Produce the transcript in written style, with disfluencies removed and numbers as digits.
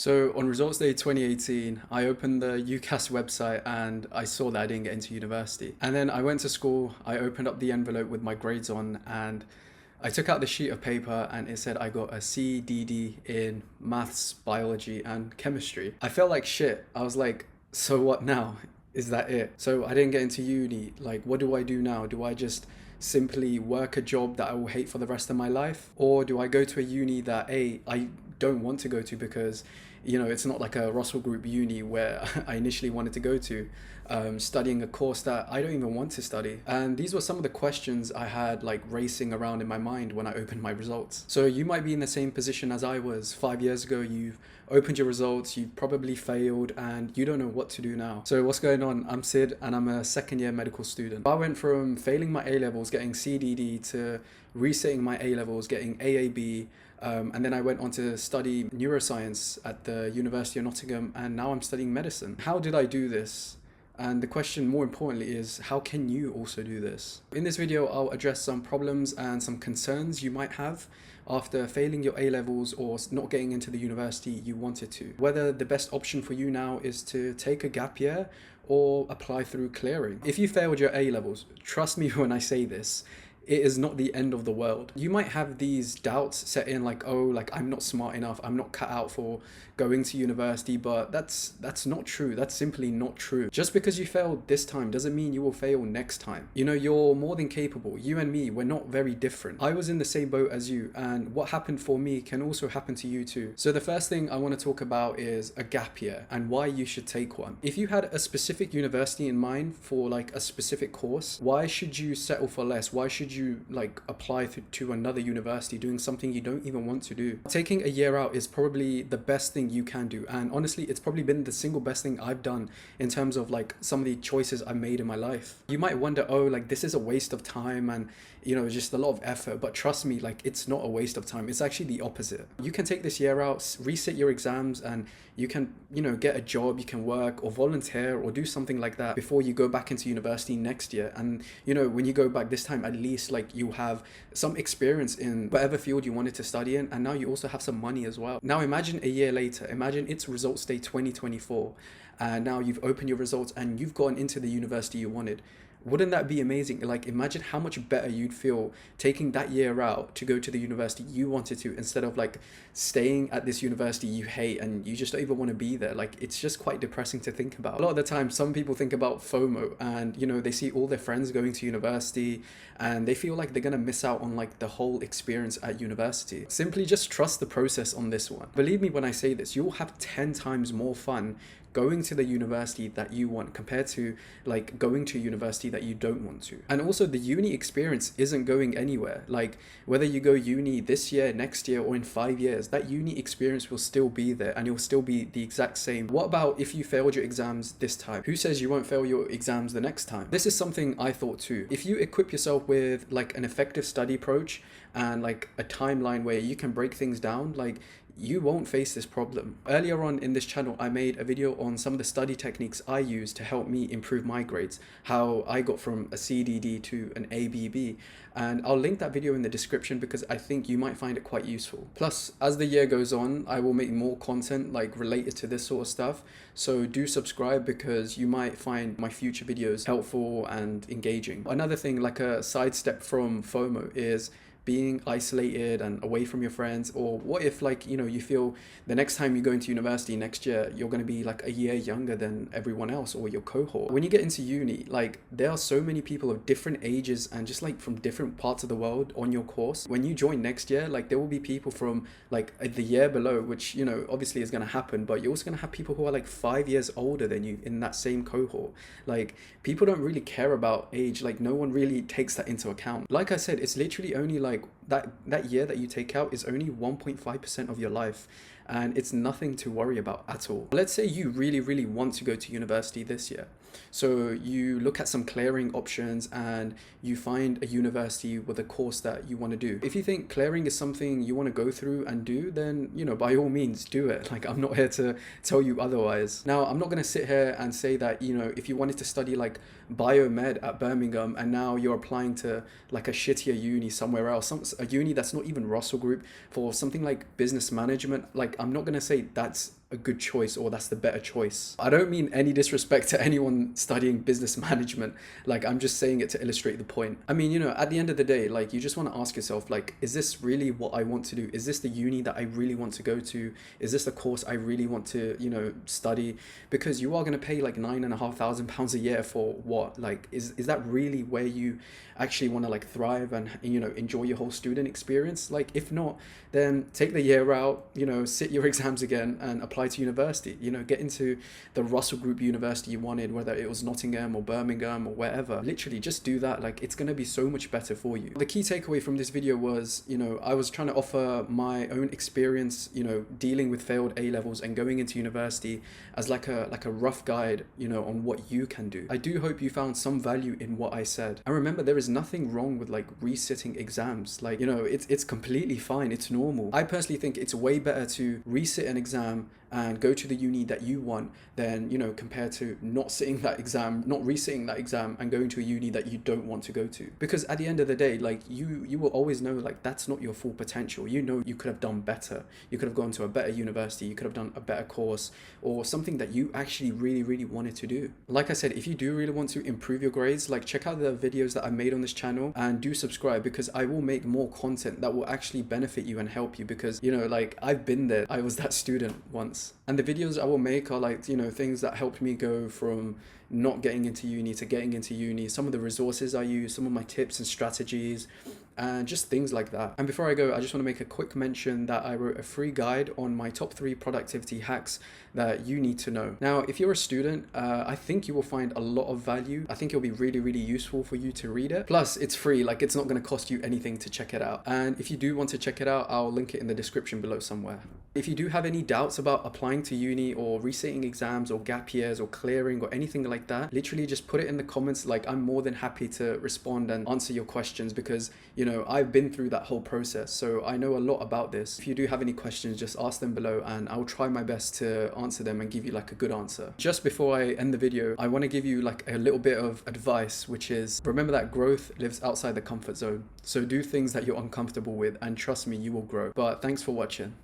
So on results day 2018, I opened the UCAS website and I saw that I didn't get into university. And then I went to school, I opened up the envelope with my grades on, and I took out the sheet of paper and it said I got a CDD in maths, biology, and chemistry. I felt like shit. I was like, so what now? Is that it? So I didn't get into uni. Like, what do I do now? Do I just simply work a job that I will hate for the rest of my life? Or do I go to a uni that I don't want to go to because it's not like a Russell Group uni where I initially wanted to go to, studying a course that I don't even want to study. And these were some of the questions I had like racing around in my mind when I opened my results. So you might be in the same position as I was 5 years ago. You've opened your results, you've probably failed, and you don't know what to do now. So what's going on? I'm Sid and I'm a second-year medical student. I went from failing my A-levels, getting CDD, to resetting my A-levels, getting AAB, and then I went on to study neuroscience at the University of Nottingham, and now I'm studying medicine. How did I do this? And the question more importantly is, how can you also do this? In this video, I'll address some problems and some concerns you might have after failing your A-levels or not getting into the university you wanted to. Whether the best option for you now is to take a gap year or apply through clearing. If you failed your A-levels, trust me when I say this, it is not the end of the world. You might have these doubts set in like, oh, like I'm not smart enough, I'm not cut out for going to university, but that's not true. That's simply not true. Just because you failed this time doesn't mean you will fail next time. You're more than capable. You and me, we're not very different. I was in the same boat as you, and what happened for me can also happen to you too. So the first thing I want to talk about is a gap year and why you should take one. If you had a specific university in mind for like a specific course, why should you settle for less? Why should you like apply to another university doing something you don't even want to do? Taking a year out is probably the best thing you can do, and honestly it's probably been the single best thing I've done in terms of like some of the choices I made in my life. You might wonder, oh, like this is a waste of time and just a lot of effort, but trust me, like it's not a waste of time. It's actually the opposite. You can take this year out, reset your exams, and you can get a job, you can work or volunteer or do something like that before you go back into university next year. And when you go back this time, at least like you have some experience in whatever field you wanted to study in, and now you also have some money as well. Now imagine a year later, imagine it's results day 2024, and now you've opened your results and you've gotten into the university you wanted. Wouldn't that be amazing? Like imagine how much better you'd feel taking that year out to go to the university you wanted to, instead of like staying at this university you hate and you just don't even want to be there. Like it's just quite depressing to think about. A lot of the time some people think about FOMO, and they see all their friends going to university and they feel like they're gonna miss out on like the whole experience at university. Simply just trust the process on this one. Believe me when I say this, you'll have 10 times more fun going to the university that you want compared to like going to a university that you don't want to. And also the uni experience isn't going anywhere. Like whether you go uni this year, next year, or in 5 years, that uni experience will still be there and it will still be the exact same. What about if you failed your exams this time? Who says you won't fail your exams the next time? This is something I thought too. If you equip yourself with like an effective study approach and like a timeline where you can break things down, like you won't face this problem. Earlier on in this channel, I made a video on some of the study techniques I use to help me improve my grades, how I got from a CDD to an ABB, and I'll link that video in the description because I think you might find it quite useful. Plus, as the year goes on, I will make more content like related to this sort of stuff, so do subscribe because you might find my future videos helpful and engaging. Another thing, like a sidestep from FOMO, is being isolated and away from your friends. Or what if like you feel the next time you go into university next year you're going to be like a year younger than everyone else or your cohort? When you get into uni, like there are so many people of different ages and just like from different parts of the world on your course. When you join next year, like there will be people from like the year below, which obviously is going to happen, but you're also going to have people who are like 5 years older than you in that same cohort. Like people don't really care about age. Like no one really takes that into account. Like I said, it's literally only like that year that you take out is only 1.5% of your life, and it's nothing to worry about at all. Let's say you really want to go to university this year. So you look at some clearing options and you find a university with a course that you want to do. If you think clearing is something you want to go through and do, then by all means do it. Like I'm not here to tell you otherwise. Now I'm not going to sit here and say that if you wanted to study like biomed at Birmingham and now you're applying to like a shittier uni somewhere else, a uni that's not even Russell Group, for something like business management, like I'm not going to say that's a good choice or that's the better choice. I don't mean any disrespect to anyone studying business management. Like, I'm just saying it to illustrate the point. I mean, you know, at the end of the day, like, you just want to ask yourself, like, is this really what I want to do? Is this the uni that I really want to go to? Is this the course I really want to, you know, study? Because you are going to pay like £9,500 a year for what? Like, is that really where you actually want to like thrive and, you know, enjoy your whole student experience? Like, if not, then take the year out, you know, sit your exams again and apply to university, you know, get into the Russell Group university you wanted, whether it was Nottingham or Birmingham or wherever. Literally just do that. Like, it's going to be so much better for you. The key takeaway from this video was, you know, I was trying to offer my own experience, you know, dealing with failed A levels and going into university as like a rough guide, you know, on what you can do. I do hope you found some value in what I said. And remember, there is nothing wrong with like resitting exams. Like, you know, it's completely fine. It's normal. I personally think it's way better to resit an exam and go to the uni that you want than, you know, compared to not resitting that exam and going to a uni that you don't want to go to. Because at the end of the day, like, you will always know, like, that's not your full potential. You know, you could have done better. You could have gone to a better university. You could have done a better course or something that you actually really, really wanted to do. Like I said, if you do really want to improve your grades, like, check out the videos that I made on this channel and do subscribe, because I will make more content that will actually benefit you and help you. Because, you know, like, I've been there. I was that student once. And the videos I will make are like, you know, things that helped me go from not getting into uni to getting into uni, some of the resources I use, some of my tips and strategies, and just things like that. And before I go, I just want to make a quick mention that I wrote a free guide on my top 3 productivity hacks that you need to know. Now, if you're a student, I think you will find a lot of value. I think it'll be really, really useful for you to read it. Plus, it's free, like, it's not going to cost you anything to check it out. And if you do want to check it out, I'll link it in the description below somewhere. If you do have any doubts about applying to uni or resitting exams or gap years or clearing or anything like that, literally just put it in the comments. Like, I'm more than happy to respond and answer your questions, because, you know, I've been through that whole process, so I know a lot about this. If you do have any questions, just ask them below and I'll try my best to answer them and give you like a good answer. Just before I end the video, I want to give you like a little bit of advice, which is, remember that growth lives outside the comfort zone. So do things that you're uncomfortable with and trust me, you will grow. But thanks for watching.